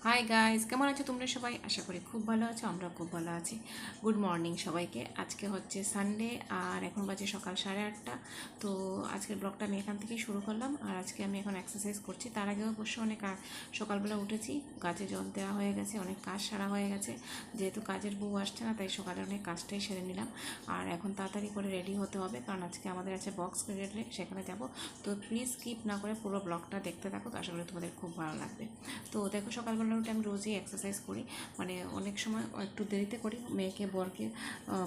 Hi guys, কেমন আছো তোমরা সবাই? আশা করি খুব ভালো আছো, আমরা খুব ভালো আছি। গুড মর্নিং সবাইকে। আজকে হচ্ছে সানডে আর এখন বাজে সকাল 8:30। তো আজকের ব্লগটা আমি এখান থেকেই শুরু করলাম। আর আজকে আমি এখন এক্সারসাইজ করছি। তার আগেও অবশ্য অনেক সকালবেলা উঠেছি, গাছে জল দেওয়া হয়ে গেছে, অনেক কাজ সারা হয়ে গেছে। যেহেতু কাজের বউ আসছে না, তাই সকালে অনেক কাজটাই সেরে নিলাম। আর এখন তাড়াতাড়ি করে রেডি হতে হবে, কারণ আজকে আমাদের আছে বক্স ক্রিকেটে, সেখানে যাব। তো প্লিজ স্কিপ না করে পুরো ব্লগটা দেখতে থাকো, তো আশা করি তোমাদের খুব ভালো লাগবে। তো দেখো, সকালবেলা উঠে আমি রোজই এক্সারসাইজ করি, মানে অনেক সময় একটু দেরিতে করি, মেয়েকে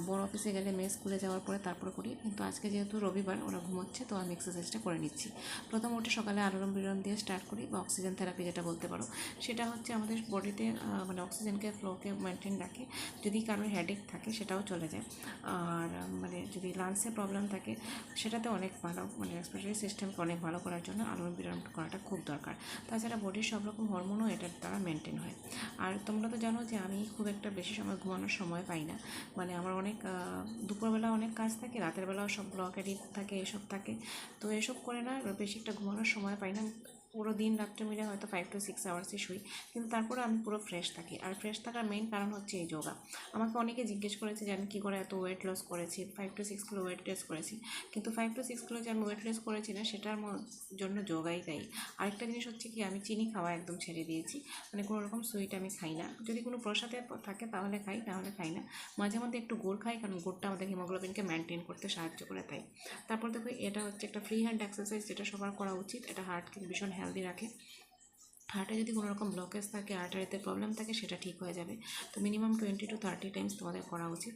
বড় অফিসে গেলে মেয়ে স্কুলে যাওয়ার পরে তারপরে করি। কিন্তু আজকে যেহেতু রবিবার, ওরা ঘুমোচ্ছে, তো আমি এক্সারসাইজটা করে নিচ্ছি। প্রথম উঠে সকালে আলোড়ন বিলোড়ন দিয়ে স্টার্ট করি, বা অক্সিজেন থেরাপি যেটা বলতে পারো। সেটা হচ্ছে আমাদের বডিতে মানে অক্সিজেনকে ফ্লোকে মেনটেন রাখে। যদি কারোর হেডেক থাকে সেটাও চলে যায়। আর মানে যদি লাংসে প্রবলেম থাকে সেটাতে অনেক ভালো, মানে রেসপিরেটরি সিস্টেমকে অনেক ভালো করার জন্য আলোড়ন বিলোড়ন করাটা খুব দরকার। তাছাড়া বডির সব রকম হরমোনও এটার দ্বারা মেনটেন হয়। আর তোমরা তো জানো যে আমি খুব একটা বেশি সময় ঘুমানোর সময় পাই না। মানে আমার অনেক দুপুরবেলা অনেক কাজ থাকে, রাতের বেলাও সব ব্লগ এডিট থাকে, এসব থাকে। তো এসব করে না বেশি একটা ঘুমানোর সময় পাই না। পুরো দিন রাত্রে মিলে হয়তো 5 to 6 আওয়ার্সই শুই, কিন্তু তারপরে আমি পুরো ফ্রেশ থাকি। আর ফ্রেশ থাকার মেইন কারণ হচ্ছে এই যোগা। আমাকে অনেকে জিজ্ঞেস করেছে যে আমি কী করে এত ওয়েট লস করেছি, 5 to 6 কিলো ওয়েট লস করেছি। কিন্তু 5 to 6 কিলো যে আমি ওয়েট লস করেছি না, সেটার জন্য যোগাই দায়ী। আরেকটা জিনিস হচ্ছে কি, আমি চিনি খাওয়া একদম ছেড়ে দিয়েছি। মানে কোনো রকম সুইট আমি খাই না। যদি কোনো প্রসাদে থাকে তাহলে খাই, নাহলে খাই না। মাঝে মধ্যে একটু গুড় খাই, কারণ গুড়টা আমাদের হিমোগ্লোবিনকে মেনটেন করতে সাহায্য করে, তাই। তারপর দেখো, এটা হচ্ছে একটা ফ্রি হ্যান্ড এক্সারসাইজ, যেটা সবার করা উচিত। এটা হার্টকে ভীষণ হেলদি রাখে। হার্টে যদি কোনো রকম ব্লকেজ থাকে, আর্টারিতে প্রবলেম থাকে, সেটা ঠিক হয়ে যাবে। তো মিনিমাম 20 to 30 টাইমস তোমাদের করা উচিত।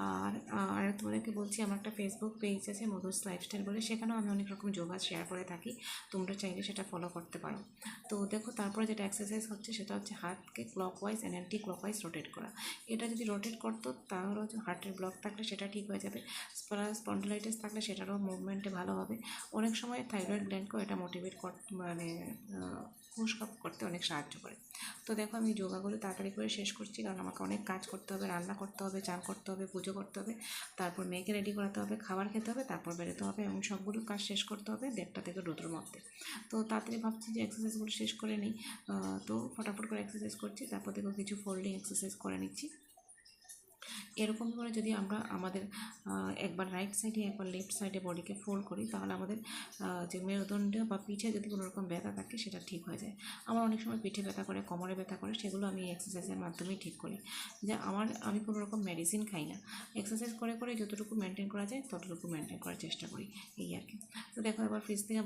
আর আর তোমাদেরকে বলছি, আমার একটা ফেসবুক পেজ আছে, মধুস লাইফস্টাইল বলে। সেখানেও আমি অনেক রকম যোগা শেয়ার করে থাকি, তোমরা চাইলে সেটা ফলো করতে পারো। তো দেখো, তারপরে যেটা এক্সারসাইজ হচ্ছে সেটা হচ্ছে হার্টকে clockwise and anti clockwise rotate করা। এটা যদি রোটেট করতো তাহলে হচ্ছে হার্টের ব্লক থাকলে সেটা ঠিক হয়ে যাবে। স্পন্ডিলাইটিস থাকলে সেটারও মুভমেন্টে ভালো হবে। অনেক সময় থাইরয়েড গ্ল্যান্ডকেও এটা মোটিভেট মানে পুশ আপ করতে অনেক সাহায্য করে। তো দেখো, আমি যোগাগুলো তাড়াতাড়ি করে শেষ করছি, কারণ আমাকে অনেক কাজ করতে হবে, রান্না করতে হবে, চান করতে হবে, পুজো করতে হবে, তারপর মেয়েকে রেডি করাতে হবে, খাবার খেতে হবে, তারপর বেরোতে হবে, এবং সবগুলো কাজ শেষ করতে হবে 1:30 থেকে 2টোর মধ্যে। তো তাড়াতাড়ি ভাবছি যে এক্সারসাইজগুলো শেষ করে নিই। তো ফটাফট করে এক্সারসাইজ করছি, তারপর দেখো কিছু ফোল্ডিং এক্সারসাইজ করে নিচ্ছি। এরকম করে যদি আমরা আমাদের একবার রাইট সাইডে একবার লেফট সাইডে বডিকে ফোল্ড করি, তাহলে আমাদের যে মেরুদণ্ড বা পিঠে যদি কোনো রকম ব্যথা থাকে সেটা ঠিক হয়ে যায়। আমার অনেক সময় পিঠে ব্যথা করে, কোমরে ব্যথা করে, সেগুলো আমি এই এক্সারসাইজের মাধ্যমেই ঠিক করি। যে আমি কোনো রকম মেডিসিন খাই না, এক্সারসাইজ করে করে যতটুকু মেনটেন করা যায় ততটুকু মেনটেন করার চেষ্টা করি, এই আর কি। তো দেখো, এবার ফ্রিজ থেকে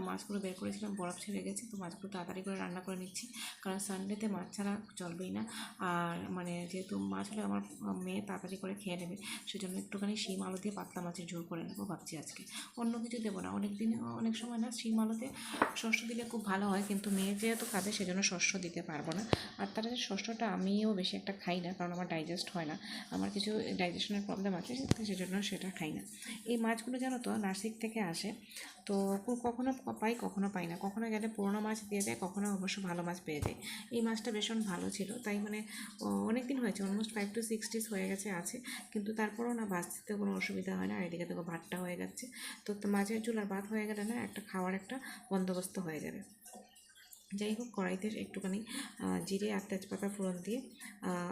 মাছগুলো বের করেছিলাম, বরফ ছেড়ে গেছে, তো মাছগুলো তাড়াতাড়ি করে রান্না করে নিচ্ছি, কারণ সানডেতে মাছ ছাড়া চলবেই না। আর মানে যেহেতু মাছ হলে আমার মেয়ে তাড়াতাড়ি করে খেয়ে নেবে, সেজন্য একটুখানি শিম আলু দিয়ে পাতলা মাছের ঝোল করে নেবো ভাবছি আজকে। অন্য কিছু দেবো না। অনেক সময় না শিম আলুতে শস্য দিলে খুব ভালো হয়, কিন্তু মেয়ে যেহেতু খাবে সেজন্য শস্য দিতে পারবো না। আর তার যে শস্যটা আমিও বেশি একটা খাই না, কারণ আমার ডাইজেস্ট হয় না, আমার কিছু ডাইজেশনের প্রবলেম আছে, সেজন্য সেটা খাই না। এই মাছগুলো জানো তো নাসিক থেকে আসে। তো কখনো পাই, কখনো পাই না, কখনো গেলে পুরোনো মাছ দিয়ে দেয়, কখনো অবশ্য ভালো মাছ পেয়ে যায়। এই মাছটা ভীষণ ভালো ছিল, তাই মানে অনেক দিন হয়েছে, অলমোস্ট 5 to 6 days হয়ে গেছে আছে। কিন্তু তারপরেও না ভাজতে কোনো অসুবিধা হয় না। আর এদিকে দেখো ভাতটা হয়ে যাচ্ছে। তো মাছের ঝোল আর ভাত হয়ে গেলে না একটা খাওয়ার একটা বন্দোবস্ত হয়ে যাবে। যাই হোক, কড়াইতে একটুখানি জিরে আর তেজপাতা ফোড়ন দিয়ে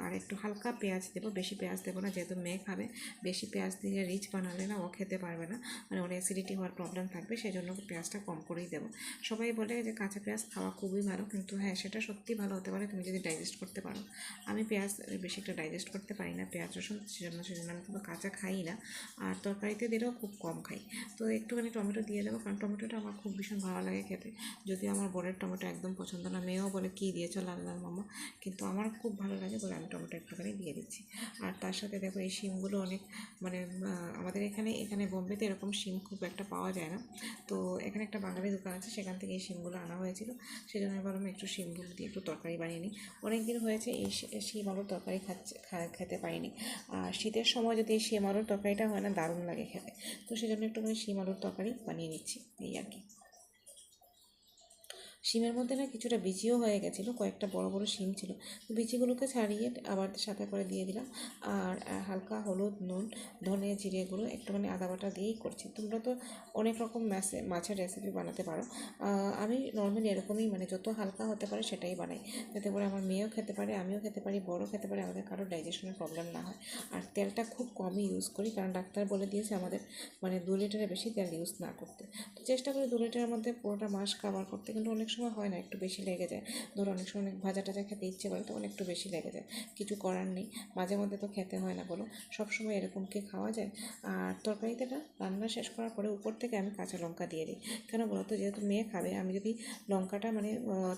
আর একটু হালকা পেঁয়াজ দেবো, বেশি পেঁয়াজ দেবো না, যেহেতু মেয়ে খাবে। বেশি পেঁয়াজ দিয়ে রিচ বানালে না ও খেতে পারবে না, মানে ওর অ্যাসিডিটি হওয়ার প্রবলেম থাকবে, সেই জন্য পেঁয়াজটা কম করেই দেবো। সবাই বলে যে কাঁচা পেঁয়াজ খাওয়া খুবই ভালো, কিন্তু হ্যাঁ, সেটা সত্যি ভালো হতে পারে তুমি যদি ডাইজেস্ট করতে পারো। আমি পেঁয়াজ বেশি একটা ডাইজেস্ট করতে পারি না, পেঁয়াজ রসুন, সেজন্য আমি কিন্তু কাঁচা খাই না। আর তরকারিতে দিলেও খুব কম খাই। তো একটুখানি টমেটো দিয়ে দেবো, কারণ টমেটোটা আমার খুব ভীষণ ভালো লাগে খেতে। যদিও আমার বরের টমেটো একদম পছন্দ না, মেয়েও বলে কী দিয়েছো লাল লাল মামা, কিন্তু আমার খুব ভালো লাগে বলে আমি টমেটো একটুখানি দিয়ে দিচ্ছি। আর তার সাথে দেখো, এই শিমগুলো অনেক মানে আমাদের এখানে বোম্বেতে এরকম শিম খুব একটা পাওয়া যায় না। তো এখানে একটা বাঙালি দোকান আছে, সেখান থেকে এই শিমগুলো আনা হয়েছিল, সেজন্য এবার আমি একটু শিমগুলো দিয়ে একটু তরকারি বানিয়ে নিই। অনেক দিন হয়েছে এই শিম আলুর তরকারি খেতে পারিনি। আর শীতের সময় যদি এই শিম আলুর তরকারিটা হয় না, দারুণ লাগে খেতে। তো সেজন্য একটুখানি শিম আলুর তরকারি বানিয়ে নিচ্ছি, এই আর কি। শিমের মধ্যে না কিছুটা বিচিও হয়ে গেছিলো, কয়েকটা বড় বড় শিম ছিল। তো বিচিগুলোকে ছাড়িয়ে আবার সাথে করে দিয়ে দিলাম। আর হালকা হলুদ, নুন, ধনে, জিরে গুঁড়ো, একটুখানি আদা বাটা দিয়েই করছি। তোমরা তো অনেক রকম মাছের রেসিপি বানাতে পারো। আমি নর্মালি এরকমই, মানে যত হালকা হতে পারে সেটাই বানাই, যাতে করে আমার মেয়েও খেতে পারে, আমিও খেতে পারি, বড়ও খেতে পারে, আমাদের কারোর ডাইজেশনের প্রবলেম না হয়। আর তেলটা খুব কমই ইউজ করি, কারণ ডাক্তার বলে দিয়েছে আমাদের মানে 2 লিটারের বেশি তেল ইউজ না করতে। তো চেষ্টা করি 2 লিটারের মধ্যে পুরোটা মাস কাভার করতে, কিন্তু অনেক সময় হয় না, একটু বেশি লেগে যায়। ধরো অনেক সময় অনেক ভাজা টাজা খেতে ইচ্ছে করে, তখন একটু বেশি লেগে যায়, কিছু করার নেই, মাঝে মধ্যে তো খেতে হয় না বলো, সবসময় এরকম কি খাওয়া যায়? আর তরকারিতে না রান্না শেষ করার পরে উপর থেকে আমি কাঁচা লঙ্কা দিয়ে দিই। কেন বলো তো, যেহেতু মেয়ে খাবে, আমি যদি লঙ্কাটা মানে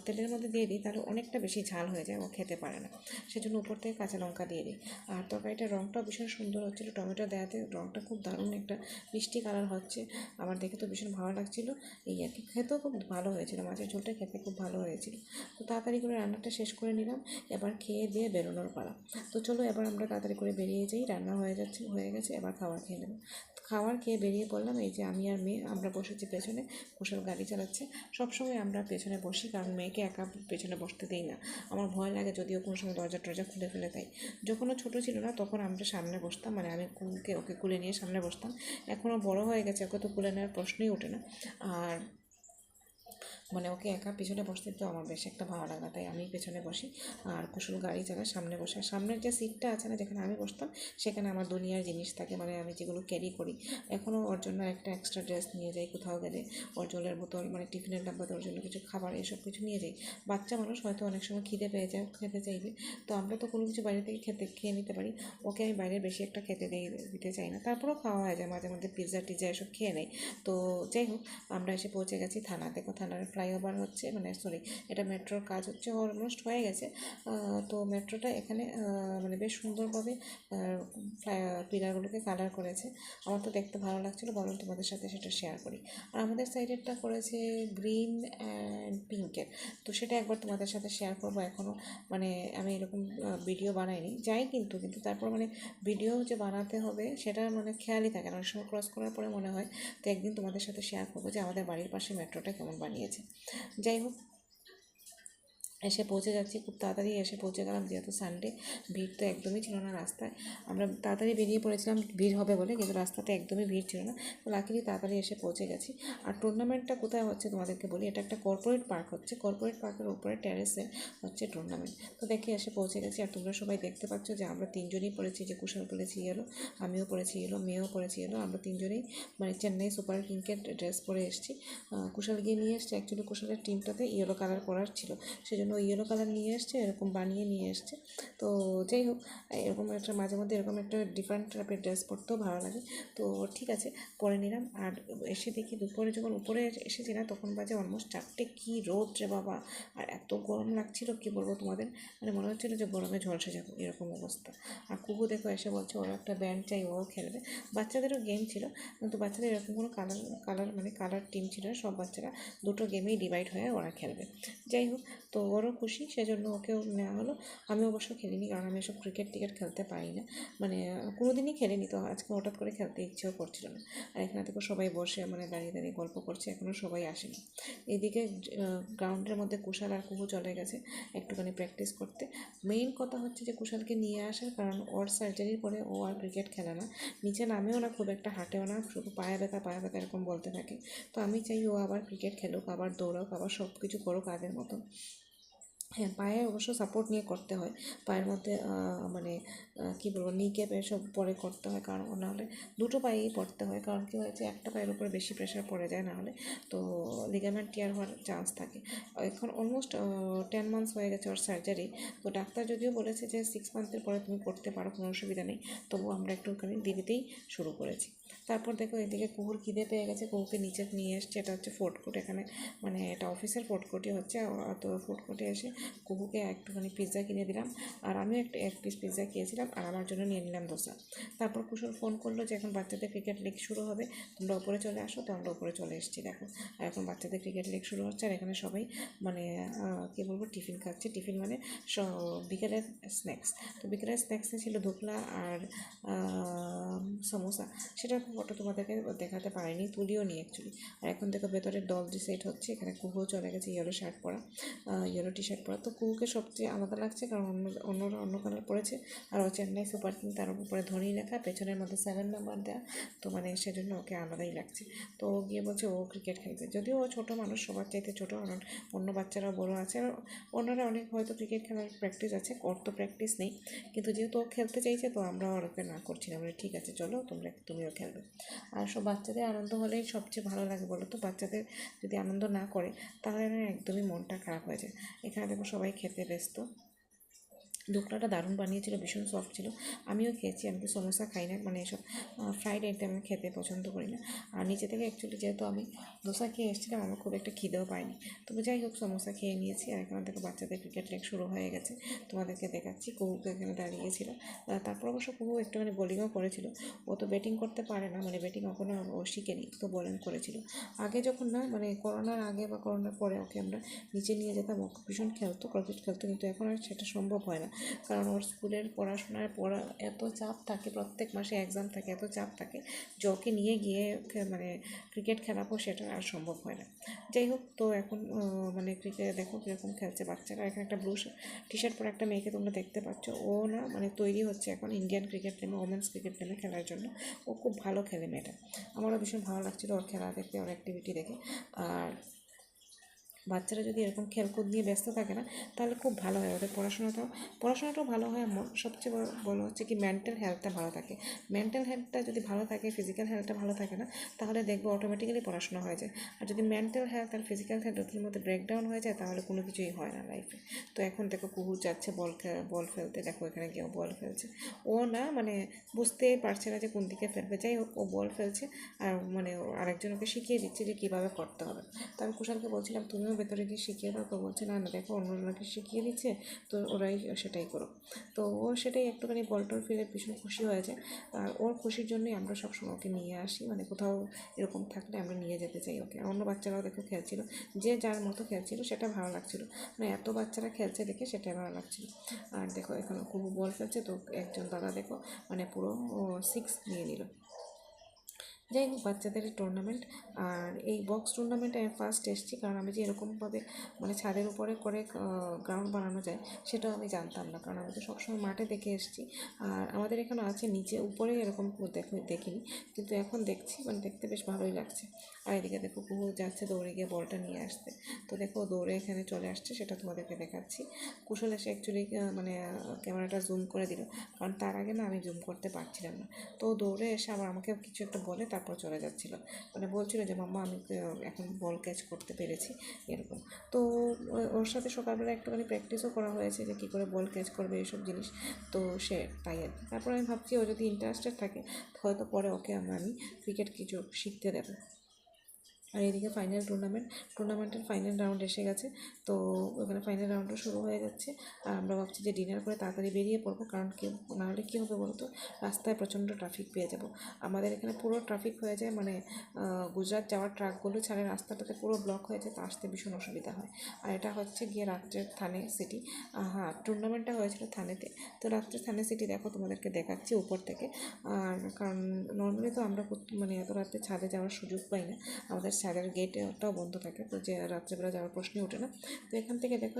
তেলের মধ্যে দিয়ে দিই তাহলে অনেকটা বেশি ঝাল হয়ে যায়, ও খেতে পারে না, সেজন্য উপর থেকে কাঁচা লঙ্কা দিয়ে দিই। আর তরকারিটার রঙটাও ভীষণ সুন্দর হচ্ছিলো, টমেটো দেওয়াতে রঙটা খুব দারুণ একটা মিষ্টি কালার হচ্ছে, আমার দেখে তো ভীষণ ভালো লাগছিলো। এই আর কি, খেতেও খুব ভালো হয়েছিল, মাছের ঝোলটা খেতে খুব ভালো হয়েছিল। তো তাড়াতাড়ি করে রান্নাটা শেষ করে নিলাম, এবার খেয়ে দিয়ে বেরোনোর পালা। তো চলো এবার আমরা তাড়াতাড়ি করে বেরিয়ে যাই, রান্না হয়ে গেছে, এবার খাবার খেয়ে নেবো। খাবার খেয়ে বেরিয়ে পড়লাম, এই যে আমি আর মেয়ে আমরা বসেছি পেছনে, কুশল গাড়ি চালাচ্ছে। সবসময় আমরা পেছনে বসি, কারণ মেয়েকে একা পেছনে বসতে দিই না, আমার ভয় লাগে যদিও কোনো সময় দরজা টরজা খুলে ফেলে দেয়। যখন ও ছোটো ছিল না তখন আমরা সামনে বসতাম, মানে আমি ওকে কুলে নিয়ে সামনে বসতাম। এখনও বড় হয়ে গেছে, ওকে তো কুলে নেওয়ার প্রশ্নই ওঠে না। আর মানে ওকে একা পিছনে বসতে তো আমার বেশ একটা ভালো লাগে না, তাই আমি পেছনে বসি আর কুশল গাড়ি চালায় সামনে বসে। আর সামনের যে সিটটা আছে না, যেখানে আমি বসতাম, সেখানে আমার দুনিয়ার জিনিস থাকে, মানে আমি যেগুলো ক্যারি করি। এখনও ওর জন্য একটা এক্সট্রা ড্রেস নিয়ে যাই কোথাও গেলে, ওর জলের বোতল, মানে টিফিনের ডাব্বাতে ওর জন্য কিছু খাবার, এসব কিছু নিয়ে যাই। বাচ্চা মানুষ হয়তো অনেক সময় খিদে পেয়ে যায়, খেতে চাইবে, তো আমরা তো কোনো কিছু বাইরে থেকে খেয়ে নিতে পারি। ওকে আমি বাইরে বেশি একটা দিতে চাই না, তারপরেও খাওয়া হয়ে যায় মাঝে মধ্যে, পিৎজা টিৎজা এসব খেয়ে নেই। তো যাই হোক, আমরা এসে পৌঁছে গেছি থানা। দেখো থানার ফ্লাইওভার হচ্ছে, মানে সরি, এটা মেট্রোর কাজ হচ্ছে, অলমোস্ট হয়ে গেছে। তো মেট্রোটা এখানে মানে বেশ সুন্দরভাবে পিলারগুলোকে কালার করেছে, আমার তো দেখতে ভালো লাগছিলো, বলুন তোমাদের সাথে সেটা শেয়ার করি। আর আমাদের সাইডেরটা করেছে গ্রিন অ্যান্ড পিঙ্কের, তো সেটা একবার তোমাদের সাথে শেয়ার করবো। এখনও মানে আমি এরকম ভিডিও বানাইনি, যাই কিন্তু তারপর মানে ভিডিও যে বানাতে হবে সেটা মানে খেয়ালই থাকে না, অনেক সময় ক্রস করার পরে মনে হয়। তো একদিন তোমাদের সাথে শেয়ার করবো যে আমাদের বাড়ির পাশে মেট্রোটা কেমন বানিয়েছে। যাই হোক, এসে পৌঁছে যাচ্ছি, খুব তাড়াতাড়ি এসে পৌঁছে গেলাম, যেহেতু সানডে, ভিড় তো একদমই ছিল না রাস্তায়। আমরা তাড়াতাড়ি বেরিয়ে পড়েছিলাম ভিড় হবে বলে, কিন্তু রাস্তাতে একদমই ভিড় ছিল না, তো লাকিলি তাড়াতাড়ি এসে পৌঁছে গেছি। আর টুর্নামেন্টটা কোথায় হচ্ছে তোমাদেরকে বলি, এটা একটা কর্পোরেট পার্ক হচ্ছে, কর্পোরেট পার্কের উপরে টেরেসে হচ্ছে টুর্নামেন্ট। তো দেখে এসে পৌঁছে গেছি। আর তোমরা সবাই দেখতে পাচ্ছ যে আমরা তিনজনই পড়েছি, যে কুশল পড়েছি ইয়েলো, আমিও পড়েছি ইয়েলো, মেয়েও পড়েছি ইয়েলো, আমরা তিনজনেই মানে চেন্নাই সুপার কিংসের ড্রেস পরে এসেছি। কুশল গিয়ে নিয়ে এসছে, অ্যাকচুয়ালি কুশলের টিমটাতে ইয়েলো কালার পরার ছিল, সেই জন্য ওই ইয়েলো কালার নিয়ে এসছে, এরকম বানিয়ে নিয়ে এসছে। তো যাই হোক, এরকম একটা মাঝে মধ্যে এরকম একটা ডিফারেন্ট টাইপের ড্রেস পরতেও ভালো লাগে। তো ঠিক আছে, পরে নিলাম। আর এসে দেখি দুপুরে যখন উপরে এসেছি না, তখন বাজে অলমোস্ট 4টে, কী রোদ রে বাবা, আর এত গরম লাগছিল কী বলবো তোমাদের, মানে মনে হচ্ছিলো যে গরমে ঝলসে যাবো, এরকম অবস্থা। আর কুকু দেখো এসে বলছে ওর একটা ব্যান্ড চাই, ও খেলবে। বাচ্চাদেরও গেম ছিল, কিন্তু বাচ্চাদের এরকম কোনো কালার টিম ছিল না, সব বাচ্চারা দুটো গেমেই ডিভাইড হয়ে ওরা খেলবে। যাই হোক, তো ওরও খুশি, সেজন্য ওকেও নেওয়া হলো। আমি অবশ্য খেলিনি, কারণ আমি এসব ক্রিকেট খেলতে পারি না, মানে কোনো দিনই খেলিনি, তো আজকে হঠাৎ করে খেলতে ইচ্ছেও করছিল না। আর এখানে থেকে সবাই বসে মানে দাঁড়িয়ে দাঁড়িয়ে গল্প করছে, এখনও সবাই আসেনি। এইদিকে গ্রাউন্ডের মধ্যে কুশাল আর কুহু চলে গেছে একটুখানি প্র্যাকটিস করতে। মেইন কথা হচ্ছে যে কুশালকে নিয়ে আসার কারণ, ওর সার্জারির পরে ও আর ক্রিকেট খেলে না, নিচে নামেও না, খুব একটা হাঁটেও না, শুধু পায়ে ব্যথা এরকম বলতে থাকে। তো আমি চাই ও আবার ক্রিকেট খেলুক, আবার দৌড়াক, আবার সব কিছু করুক আগের মতো। হ্যাঁ, পায়ে অবশ্য সাপোর্ট নিয়ে করতে হয়, পায়ের মধ্যে মানে কী বলবো, নি ক্যাপ এসব পরে করতে হয়, কারণ নাহলে দুটো পায়েই পড়তে হয়, কারণ কী হয়েছে একটা পায়ের উপরে বেশি প্রেশার পড়ে যায়, নাহলে তো লিগামেন্ট টিয়ার হওয়ার চান্স থাকে। এখন অলমোস্ট 10 মান্থস হয়ে গেছে ওর সার্জারি, তো ডাক্তার যদিও বলেছে যে 6 মান্থের পরে তুমি করতে পারো, কোনো অসুবিধা নেই, তবু আমরা একটুখানি দেরিতেই শুরু করেছি। তারপর দেখো এদিকে কুকুর খিদে পেয়ে গেছে, কুকুরকে নিচে নিয়ে এসছে, এটা হচ্ছে ফুড কোর্ট, এখানে মানে এটা অফিসের ফুড কোর্টই হচ্ছে। তো ফুড কোর্টে এসে কুকুকে একটুখানি পিৎজা কিনে দিলাম, আর আমিও এক পিস পিৎজা খেয়েছিলাম, আর আমার জন্য নিয়ে নিলাম দোসা। তারপর কুশল ফোন করলো যে এখন বাচ্চাদের ক্রিকেট লিগ শুরু হবে, তোমরা উপরে চলে আসো, তো আমরা উপরে চলে এসেছি। দেখো, আর এখন বাচ্চাদের ক্রিকেট লিগ শুরু হচ্ছে, আর এখানে সবাই মানে কী বলবো, টিফিন খাচ্ছে। টিফিন মানে বিকেলের স্ন্যাক্স। তো বিকেলের স্ন্যাক্সে ছিল ধোকলা আর সমোসা, সেটা ফটো তোমাদেরকে দেখাতে পারিনি, তুলিও নি অ্যাকচুয়ালি। আর এখন দেখো ভেতরে ডল সেট হচ্ছে, এখানে কুহুও চলে গেছে ইয়েলো শার্ট পরা, ইয়েলো টি শার্ট পরা। তো কুহুকে সবচেয়ে আলাদা লাগছে কারণ অন্যরা অন্য কালার পরেছে, আর ও চেন্নাই সুপার কিং, তার উপরে ধনী লেখা, পেছনের মধ্যে 7 নাম্বার দেওয়া, তো মানে সেজন্য ওকে আলাদাই লাগছে। তো ও গিয়ে বলছে ও ক্রিকেট খেলবে, যদিও ও ছোটো মানুষ, সবার চাইতে ছোটো, কারণ অন্য বাচ্চারাও বড়ো আছে, আর অন্যরা অনেক হয়তো ক্রিকেট খেলার প্র্যাকটিস আছে, ওর তো প্র্যাকটিস নেই, কিন্তু যেহেতু ও খেলতে চাইছে তো আমরা ওকে না করছি না, বলে ঠিক আছে চলো তুমিও খেলবে। আর সব বাচ্চাদের আনন্দ হলেই সবচেয়ে ভালো লাগে বলো তো, বাচ্চাদের যদি আনন্দ না করে তাহলে না একদমই মনটা খারাপ হয়ে যায়। এখানে দেখো সবাই খেতে ব্যস্ত। ধোকলাটা দারুণ বানিয়েছিল, ভীষণ সফট ছিল, আমিও খেয়েছি। আমি তো সমোসা খাই না, মানে এসব ফ্রাইড আইটেম আমি খেতে পছন্দ করি না। আর নিচে থেকে অ্যাকচুয়ালি যেহেতু আমি দোসা খেয়ে এসেছিলাম, আমার খুব একটা খিদেও পাইনি, তবে যাই হোক সমোসা খেয়ে নিয়েছি। আর এখানে দেখো বাচ্চাদের ক্রিকেট লেগ শুরু হয়ে গেছে, তোমাদেরকে দেখাচ্ছি। কুহুকে এখানে দাঁড়িয়েছিল, তারপর অবশ্য কুহু একটুখানি বোলিংও করেছিল। ও তো ব্যাটিং করতে পারে না, মানে ব্যাটিং এখনও ও শিখেনি, তো বোলিং করেছিল। আগে যখন না, মানে করোনার আগে বা করোনার পরে ওকে আমরা নিচে নিয়ে যেতাম, ও ভীষণ খেলতো, ক্রিকেট খেলতো, কিন্তু এখন আর সেটা সম্ভব হয় না, কারণ ওর স্কুলের পড়াশোনার এত চাপ থাকে, প্রত্যেক মাসে এক্সাম থাকে, এত চাপ থাকে যে ওকে নিয়ে গিয়ে মানে ক্রিকেট খেলাবো সেটা আর সম্ভব হয় না। যাই হোক, তো এখন মানে ক্রিকেট দেখো কীরকম খেলছে বাচ্চারা। এখানে একটা ব্লু টি শার্ট পরে একটা মেয়েকে তোমরা দেখতে পাচ্ছ, ও না মানে তৈরি হচ্ছে এখন ইন্ডিয়ান ক্রিকেট টিমে, ওমেন্স ক্রিকেট টিমে খেলার জন্য। ও খুব ভালো খেলে মেয়েটা, আমারও ভীষণ ভালো লাগছিলো ওর খেলা দেখতে, ওর অ্যাক্টিভিটি দেখে। আর বাচ্চারা যদি এরকম খেলকুদ নিয়ে ব্যস্ত থাকে না, তাহলে খুব ভালো হয়, ওদের পড়াশোনাটাও ভালো হয়। সবচেয়ে বড় হচ্ছে কি মেন্টাল হেলথটা ভালো থাকে। মেন্টাল হেলথটা যদি ভালো থাকে, ফিজিক্যাল হেলথটা ভালো থাকে না, তাহলে দেখবো অটোমেটিক্যালি পড়াশোনা হয়ে যায়। আর যদি মেন্টাল হেলথ আর ফিজিক্যাল হেলথ দুটোর মধ্যে ব্রেকডাউন হয়ে যায়, তাহলে কোনো কিছুই হয় না লাইফে। তো এখন দেখো কুহু যাচ্ছে বল ফেলতে, দেখো এখানে গিয়ে বল ফেলছে। ও না মানে বুঝতেই পারছে না যে কোন দিকে ফেলবে, যাই হোক ও বল ফেলছে, আর মানে আরেকজনকে শিখিয়ে দিচ্ছে যে কীভাবে করতে হবে। তো আমি কুশালকে বলছিলাম তুমিও ভেতরে গিয়ে শিখিয়ে দাও, তো বলছে না দেখো অন্যজনকে শিখিয়ে দিচ্ছে, তো ওরাই সেটাই করো। তো ও সেটাই একটুখানি বলটল ফিরে ভীষণ খুশি হয়ে যায়। আর ওর খুশির জন্যই আমরা সবসময় ওকে নিয়ে আসি, মানে কোথাও এরকম থাকলে আমরা নিয়ে যেতে চাই ওকে। অন্য বাচ্চারাও দেখো খেলছিল, যে যার মতো খেলছিল, সেটা ভালো লাগছিল, মানে এত বাচ্চারা খেলছে দেখে সেটাই ভালো লাগছিল। আর দেখো এখানে খুব বল ফেলছে, তো একজন দাদা দেখো মানে পুরো 6 নিয়ে নিল। যাই হোক, বাচ্চাদের টুর্নামেন্ট। আর এই বক্স টুর্নামেন্টে আমি ফার্স্ট এসেছি, কারণ আমি যে এরকমভাবে মানে ছাদের উপরে করে গ্রাউন্ড বানানো যায় সেটাও আমি জানতাম না, কারণ আমি তো সবসময় মাঠে দেখে এসেছি। আর আমাদের এখানে আছে নিচে, উপরে এরকম দেখিনি, কিন্তু এখন দেখছি, মানে দেখতে বেশ ভালোই লাগছে। আর এদিকে দেখো কুহু যাচ্ছে দৌড়ে গিয়ে বলটা নিয়ে আসতে, তো দেখো দৌড়ে এখানে চলে আসছে, সেটা তোমাদেরকে দেখাচ্ছি। কুশল এসে অ্যাকচুয়ালি মানে ক্যামেরাটা জুম করে দিল, কারণ তার আগে না আমি জুম করতে পারছিলাম না। তো দৌড়ে এসে আবার আমাকে কিছু একটা বলে তারপর চলে যাচ্ছিলো, মানে বলছিল যে মাম্মা আমি এখন বল ক্যাচ করতে পেরেছি এরকম। তো ওর সাথে সকালবেলা একটুখানি প্র্যাকটিসও করা হয়েছে যে কী করে বল ক্যাচ করবে এইসব জিনিস, তো সে তাই আর কি। তারপর আমি ভাবছি ও যদি ইন্টারেস্টেড থাকে হয়তো পরে ওকে আমি ক্রিকেট কিছু শিখতে দেবো। আর এদিকে টুর্নামেন্টের ফাইনাল রাউন্ড এসে গেছে, তো ওখানে ফাইনাল রাউন্ডও শুরু হয়ে যাচ্ছে। আর আমরা ভাবছি যে ডিনার করে তাড়াতাড়ি বেরিয়ে পড়বো, কারণ নাহলে কী হবে বলো তো, রাস্তায় প্রচণ্ড ট্রাফিক পেয়ে যাব। আমাদের এখানে পুরো ট্রাফিক হয়ে যায়, মানে গুজরাট যাওয়ার ট্রাকগুলো ছাড়ে রাস্তাটাতে পুরো ব্লক হয়ে যায়, তো আসতে ভীষণ অসুবিধা হয়। আর এটা হচ্ছে গিয়ে রাত্রের থানে সিটি। হ্যাঁ, টুর্নামেন্টটা হয়েছিল থানেতে, তো রাত্রের থানে সিটি দেখো তোমাদেরকে দেখাচ্ছি উপর থেকে। আর কারণ নর্মালি তো আমরা মানে এত রাতে ছাদে যাওয়ার সুযোগ পাই না, আমাদের ছাদের গেটটাও বন্ধ থাকে, তো যে রাত্রেবেলা যাওয়ার প্রশ্নই ওঠে না। তো এখান থেকে দেখো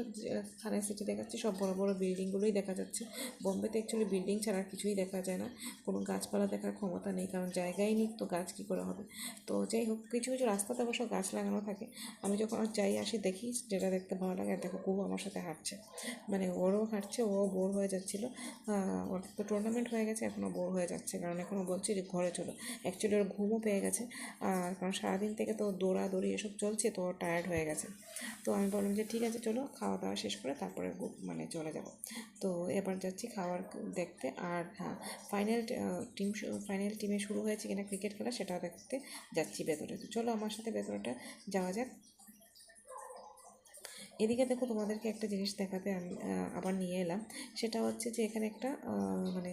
থানে সিটি দেখাচ্ছি, সব বড় বড় বিল্ডিংগুলোই দেখা যাচ্ছে। বোম্বেতে অ্যাকচুয়ালি বিল্ডিং ছাড়া কিছুই দেখা যায় না, কোনো গাছপালা দেখার ক্ষমতা নেই, কারণ জায়গাই নেই, তো গাছ কী করে হবে। তো যাই হোক, কিছু কিছু রাস্তাতে অবশ্য গাছ লাগানো থাকে, আমি যখন যাই আসি দেখি, যেটা দেখতে ভালো লাগে। আর দেখো কুহু আমার সাথে হাঁটছে, মানে ওরও হাঁটছে, ও বোর হয়ে যাচ্ছিলো। ওর তো টুর্নামেন্ট হয়ে গেছে, এখনও বোর হয়ে যাচ্ছে, কারণ এখনও বলছে যে ঘরে চলো। অ্যাকচুয়ালি ওর ঘুমও পেয়ে গেছে, আর কারণ সারাদিন থেকে তো দৌড়াদৌড়ি এসব চলছে, তো টায়ার্ড হয়ে গেছে। তো আমি বললাম যে ঠিক আছে চলো খাওয়া দাওয়া শেষ করে তারপরে মানে চলে যাব। তো এবার যাচ্ছি খাবার দেখতে। আর হ্যাঁ, ফাইনাল টিমে শুরু হয়েছে কিনা ক্রিকেট খেলা সেটাও দেখতে যাচ্ছি ভেতরে। তো চলো আমার সাথে ভেতরেটা যাওয়া যাক। এদিকে দেখো তোমাদেরকে একটা জিনিস দেখাতে আমি আবার নিয়ে এলাম, সেটা হচ্ছে যে এখানে একটা মানে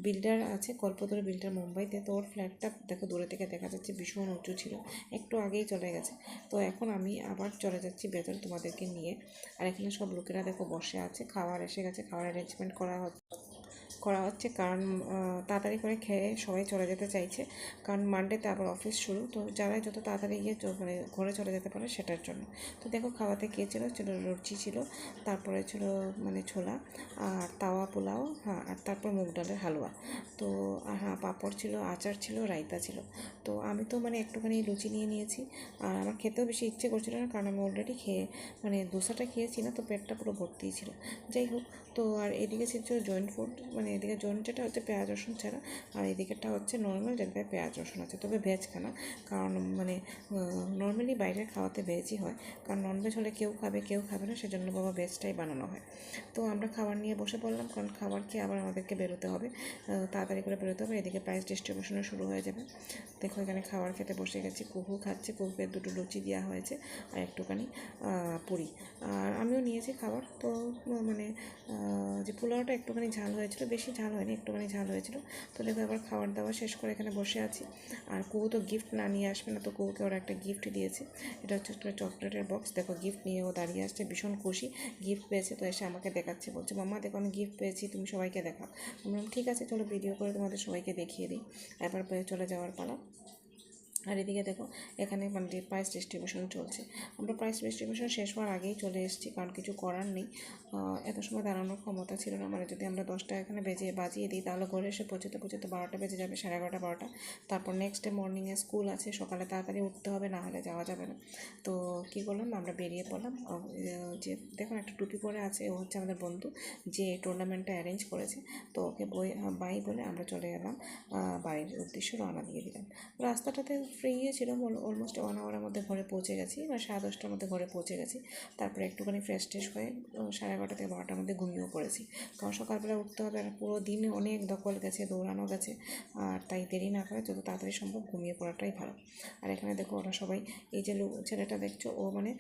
বিল্ডার আছে, কল্পতরু বিল্ডার মুম্বাইতে। তো ওর ফ্ল্যাটটা দেখো দূরে থেকে দেখা যাচ্ছে ভীষণ উঁচু ছিল, একটু আগেই চলে গেছে। তো এখন আমি আবার চলে যাচ্ছি ভেতরে তোমাদেরকে নিয়ে। আর এখানে সব লোকেরা দেখো বসে আছে, খাবার এসে গেছে, খাওয়ার অ্যারেঞ্জমেন্ট করা করা হচ্ছে, কারণ তাড়াতাড়ি করে খেয়ে সবাই চলে যেতে চাইছে, কারণ মানডেতে আবার অফিস শুরু, তো যারাই যত তাড়াতাড়ি গিয়ে মানে ঘরে চলে যেতে পারে সেটার জন্য। তো দেখো খাওয়াতে কী ছিল, লুচি ছিল, তারপরে ছিল মানে ছোলা আর তাওয়া পোলাও, হ্যাঁ, আর তারপর মুগ ডালের হালুয়া, তো হ্যাঁ পাঁপড় ছিল, আচার ছিল, রায়তা ছিল। তো আমি তো মানে একটুখানি লুচি নিয়ে নিয়েছি, আর আমার খেতেও বেশি ইচ্ছে করছিল না, কারণ আমি অলরেডি খেয়ে মানে দোসাটা খেয়েছি না, তো পেটটা পুরো ভর্তিই ছিল। যাই হোক, তো আর এদিকে ছিল জয়েন্ট ফুড, মানে এদিকে জয়েন্ট যেটা হচ্ছে পেঁয়াজ রসুন ছাড়া, আর এদিকেটা হচ্ছে নর্মাল যেটাতে পেঁয়াজ রসুন আছে, তবে ভেজ খানা, কারণ মানে নর্মালি বাইরের খাওয়াতে ভেজই হয়, কারণ ননভেজ হলে কেউ খাবে কেউ খাবে না, সেজন্য বাবা ভেজটাই বানানো হয়। তো আমরা খাবার নিয়ে বসে পড়লাম, কারণ খাবার খেয়ে আবার আমাদেরকে বেরোতে হবে, তাড়াতাড়ি করে বেরোতে হবে, এদিকে প্রাইস ডিস্ট্রিবিউশনও শুরু হয়ে যাবে। দেখো এখানে খাবার খেতে বসে গেছি, কুহু খাচ্ছে, কুহুকে দুটো লুচি দেওয়া হয়েছে আর একটুখানি পুরি, আর আমিও নিয়েছি খাবার। তো মানে যে পোলাওটা একটুখানি ঝাল হয়েছিল, বেশি ঝাল হয়নি, একটুখানি ঝাল হয়েছিল। তো দেখো এবার খাবার দাওয়া শেষ করে এখানে বসে আছি, আর কুহু তো গিফট না নিয়ে আসবে না, তো কুহুকে ওরা একটা গিফট দিয়েছে, এটা হচ্ছে একটা চকলেটের বক্স। দেখো গিফট নিয়ে ও দাঁড়িয়ে আসছে, ভীষণ খুশি, গিফট পেয়েছে, তো এসে আমাকে দেখাচ্ছে, বলছে মাম্মা দেখো আমি গিফট পেয়েছি, তুমি সবাইকে দেখাও। বললাম ঠিক আছে চলো ভিডিও করে তোমাদের সবাইকে দেখিয়ে দিই, এবার চলে যাওয়ার পালা। আর এদিকে দেখো এখানে মানে প্রাইস ডিস্ট্রিবিউশন চলছে, আমরা প্রাইস ডিস্ট্রিবিউশন শেষ হওয়ার আগেই চলে এসেছি, কারণ কিছু করার নেই, এত সময় দাঁড়ানোর ক্ষমতা ছিল না, মানে যদি আমরা 10টা এখানে বাজিয়ে দিই তাহলে ঘরে এসে পৌঁছতে 12টা বেজে যাবে, 11:30 12টা। তারপর নেক্সট ডে মর্নিংয়ে স্কুল আছে, সকালে তাড়াতাড়ি উঠতে হবে, না হলে যাওয়া যাবে না। তো কী করলাম, আমরা বেরিয়ে পড়লাম। যে দেখুন একটা টুপি পরে আছে, ও হচ্ছে আমাদের বন্ধু যে টুর্নামেন্টটা অ্যারেঞ্জ করেছে, তো ওকে বাই বলে আমরা চলে গেলাম বাড়ির উদ্দেশ্যে, রওনা দিয়ে দিলাম। রাস্তাটাতে ফ্রি ছিল, অলমোস্ট 1 আওয়ারের মধ্যে ঘরে পৌঁছে গেছি, মানে 10:30টার মধ্যে ঘরে পৌঁছে গেছি। তারপরে একটুখানি ফ্রেশ ট্রেশ হয়ে 11:30 থেকে 12টার মধ্যে ঘুমিয়েও পড়েছি, কারণ সকালবেলা উঠতে হবে, আর পুরো দিনে অনেক দখল গেছে, দৌড়ানো গেছে, আর তাই দেরি না করে যত তাড়াতাড়ি সম্ভব ঘুমিয়ে পড়াটাই ভালো। আর এখানে দেখো ওরা সবাই, এই যে ছেলেটা দেখছো ও মানে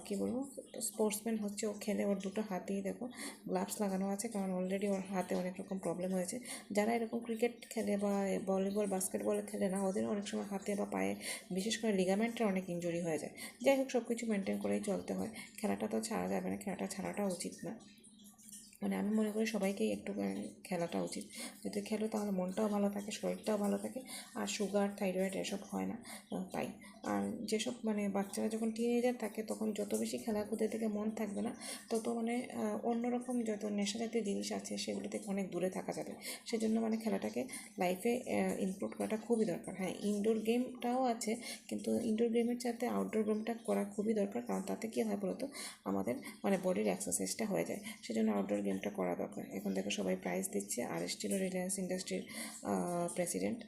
কী বলবো স্পোর্টসম্যান হচ্ছে, ও খেলে, ওর দুটো হাতেই দেখো গ্লাভস লাগানো আছে, কারণ অলরেডি ওর হাতে অনেক রকম প্রবলেম হয়েছে। যারা এরকম ক্রিকেট খেলে বা ভলিবল বাস্কেটবল খেলে না, ওদের অনেক সময় হাতে বা পায়ে বিশেষ করে লিগামেন্টের অনেক ইনজুরি হয়ে যায়। যাই হোক সব কিছু মেনটেন করেই চলতে হয়, খেলাটা তো ছাড়া যাবে না, খেলাটা ছাড়াটা উচিত না, মানে আমি মনে করি সবাইকেই একটু খেলাটা উচিত, যদি খেলো তাহলে মনটাও ভালো থাকে, শরীরটাও ভালো থাকে, আর সুগার থাইরয়েড এসব হয় না। তাই আর যেসব মানে বাচ্চারা যখন টিনেজার থাকে তখন যত বেশি খেলাকুদের থেকে মন থাকবে না, তত মানে অন্যরকম যত নেশা জাতীয় জিনিস আছে সেগুলো থেকে অনেক দূরে থাকা যাবে। সেজন্য মানে খেলাটাকে লাইফে ইনক্লুড করাটা খুবই দরকার। হ্যাঁ, ইনডোর গেমটাও আছে, কিন্তু ইনডোর গেমের সাথে আউটডোর গেমটা করা খুবই দরকার, কারণ তাতে কী হয় বলতো, আমাদের মানে বডির এক্সারসাইজটা হয়ে যায়, সেজন্য আউটডোর গেমটা করা দরকার। এখন দেখো সবাই প্রাইজ দিচ্ছে, আর এসেছিল রিলায়েন্স ইন্ডাস্ট্রির প্রেসিডেন্ট।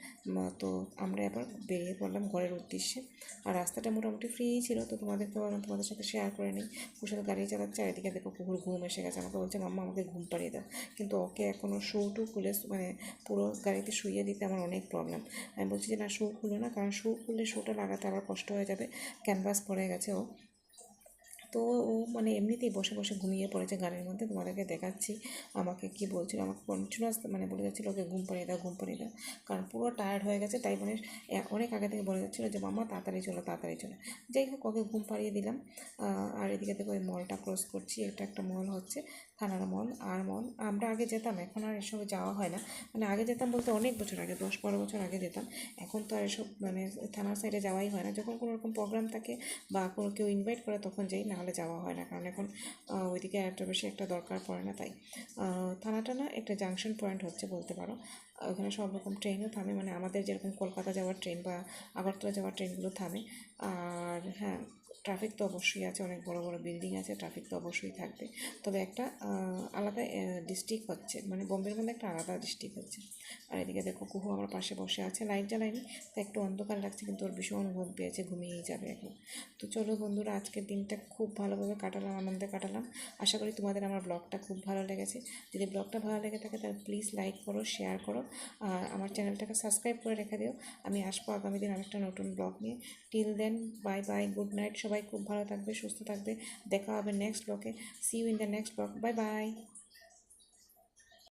তো আমরা এবার বেরিয়ে পড়লাম ঘরের উদ্দেশ্যে, আর রাস্তাটা মোটামুটি ফ্রি ছিল, তো তোমাদেরকে ভাবলাম তোমাদের সাথে শেয়ার করে নিই। কুশল গাড়ি চালাচ্ছে, আর এদিকে দেখো কুকুর ঘুম এসে গেছে, আমাকে বলছে মাম্মা আমাকে ঘুম পাড়িয়ে দাও, কিন্তু ওকে এখনও শু টু খুলে মানে পুরো গাড়িতে শুইয়ে দিতে আমার অনেক প্রবলেম। আমি বলছি যে না শু খুলো না, কারণ শু খুললে শুটা লাগাতে আবার কষ্ট হয়ে যাবে, ক্যানভাস পরে গেছে ও। তো ও মানে এমনিতেই বসে বসে ঘুমিয়ে পড়েছে গাড়ির মধ্যে, তোমাদেরকে দেখাচ্ছি। আমাকে কি বলছিল, আমাকে কন্টিনিউয়াস মানে বলে যাচ্ছিলো ওকে ঘুম পাড়িয়ে দাও ঘুম পাড়িয়ে দাও, কারণ পুরো টায়ার্ড হয়ে গেছে, তাই মানে অনেক আগে থেকে বলে যাচ্ছিলো যে মাম্মা তাড়াতাড়ি চলো তাড়াতাড়ি চলো। যাই হোক ওকে ঘুম পাড়িয়ে দিলাম। আর এদিকে দেখো ওই মলটা ক্রস করছি, এটা একটা মল হচ্ছে থানার মল, আর মল আমরা আগে যেতাম, এখন আর এসব যাওয়া হয় না, মানে আগে যেতাম বলতে অনেক বছর আগে, 10-12 বছর আগে যেতাম, এখন তো আর এসব মানে থানার সাইডে যাওয়াই হয় না, যখন কোনো রকম প্রোগ্রাম থাকে বা কোনো কেউ ইনভাইট করে তখন যাই, নাহলে যাওয়া হয় না, কারণ এখন ওইদিকে একটা বেশি একটা দরকার পড়ে না। তাই থানাটা না একটা জাংশন পয়েন্ট হচ্ছে বলতে পারো, ওখানে সব রকম ট্রেনও থামে, মানে আমাদের যেরকম কলকাতা যাওয়ার ট্রেন বা আগরতলা যাওয়ার ট্রেনগুলো থামে। আর হ্যাঁ, ট্রাফিক তো অবশ্যই আছে, অনেক বড় বড় বিল্ডিং আছে, ট্রাফিক তো অবশ্যই থাকবে, তবে একটা আলাদা ডিস্ট্রিক্ট হচ্ছে, মানে বোম্বের মধ্যে একটা আলাদা ডিস্ট্রিক্ট হচ্ছে। আর এদিকে দেখো কুহু আমার পাশে বসে আছে, লাইট জ্বালায়নি, তাই একটু অন্ধকার লাগছে, কিন্তু ওর ভীষণ ঘুম পেয়েছে, ঘুমিয়েই যাবে এখন। তো চলো বন্ধুরা, আজকের দিনটা খুব ভালোভাবে কাটালাম, আনন্দে কাটালাম। আশা করি তোমাদের আমার ব্লগটা খুব ভালো লেগেছে। যদি ব্লগটা ভালো লেগে থাকে তাহলে প্লিজ লাইক করো, শেয়ার করো, আর আমার চ্যানেলটাকে সাবস্ক্রাইব করে রেখে দিও। আমি আসবো আগামী দিন আরেকটা নতুন ব্লগ নিয়ে। Till then bye bye, good night, সবাই খুব ভালো থাকবে, সুস্থ থাকবে, দেখা হবে নেক্সট ব্লগে। See you in the next blog, bye by.